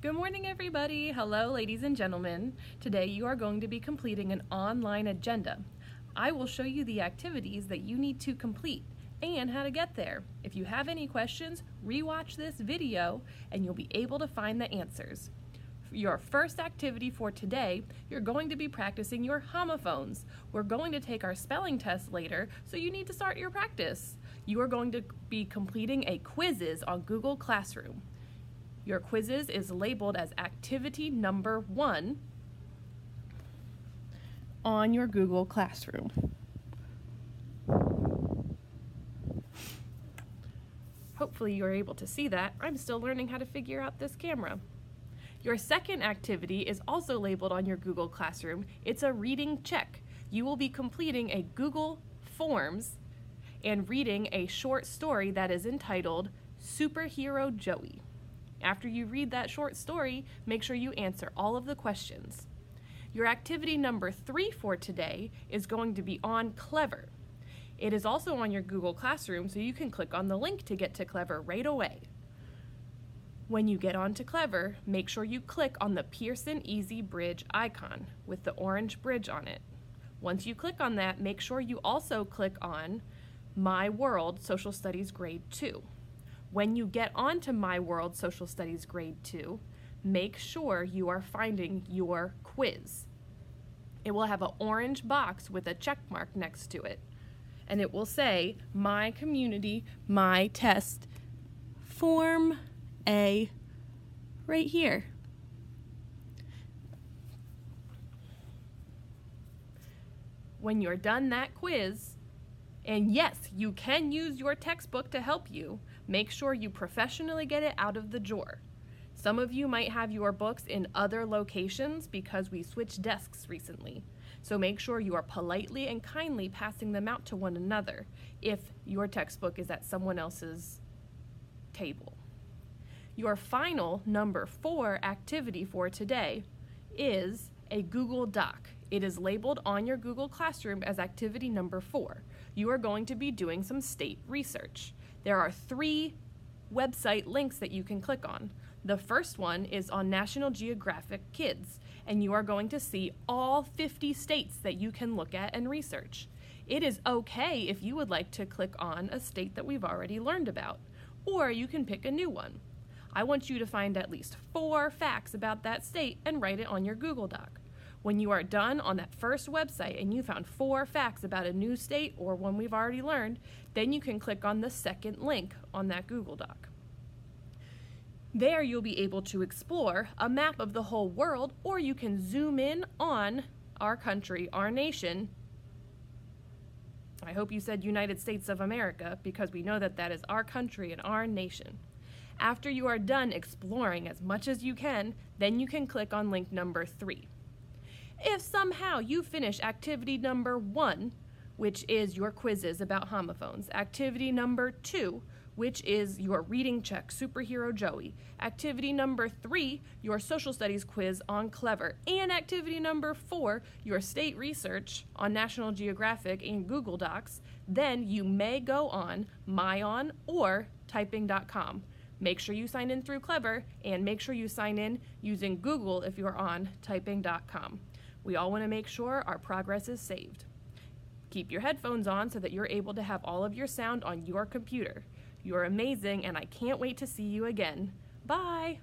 Good morning, everybody. Hello, ladies and gentlemen. Today you are going to be completing an online agenda. I will show you the activities that you need to complete and how to get there. If you have any questions, rewatch this video and you'll be able to find the answers. Your first activity for today, you're going to be practicing your homophones. We're going to take our spelling test later, so you need to start your practice. You are going to be completing a quizzes on Google Classroom. Your quizzes is labeled as activity number 1 on your Google Classroom. Hopefully you're able to see that. I'm still learning how to figure out this camera. Your second activity is also labeled on your Google Classroom. It's a reading check. You will be completing a Google Forms and reading a short story that is entitled Superhero Joey. After you read that short story, make sure you answer all of the questions. Your activity number 3 for today is going to be on Clever. It is also on your Google Classroom, so you can click on the link to get to Clever right away. When you get onto Clever, make sure you click on the Pearson Easy Bridge icon with the orange bridge on it. Once you click on that, make sure you also click on My World Social Studies Grade 2. When you get onto My World Social Studies Grade 2, make sure you are finding your quiz. It will have an orange box with a check mark next to it, and it will say, My Community, My Test, Form A, right here. When you're done that quiz, and yes, you can use your textbook to help you, make sure you professionally get it out of the drawer. Some of you might have your books in other locations because we switched desks recently. So make sure you are politely and kindly passing them out to one another if your textbook is at someone else's table. Your final number 4 activity for today is a Google Doc. It is labeled on your Google Classroom as activity number 4. You are going to be doing some state research. There are 3 website links that you can click on. The first one is on National Geographic Kids, and you are going to see all 50 states that you can look at and research. It is okay if you would like to click on a state that we've already learned about, or you can pick a new one. I want you to find at least 4 facts about that state and write it on your Google Doc. When you are done on that first website and you found 4 facts about a new state or one we've already learned, then you can click on the second link on that Google Doc. There you'll be able to explore a map of the whole world, or you can zoom in on our country, our nation. I hope you said United States of America, because we know that that is our country and our nation. After you are done exploring as much as you can, then you can click on link number 3. If somehow you finish activity number 1, which is your quizzes about homophones, activity number 2, which is your reading check, Superhero Joey, activity number 3, your social studies quiz on Clever, and activity number 4, your state research on National Geographic and Google Docs, then you may go on Myon or typing.com. Make sure you sign in through Clever, and make sure you sign in using Google if you're on typing.com. We all want to make sure our progress is saved. Keep your headphones on so that you're able to have all of your sound on your computer. You're amazing, and I can't wait to see you again. Bye!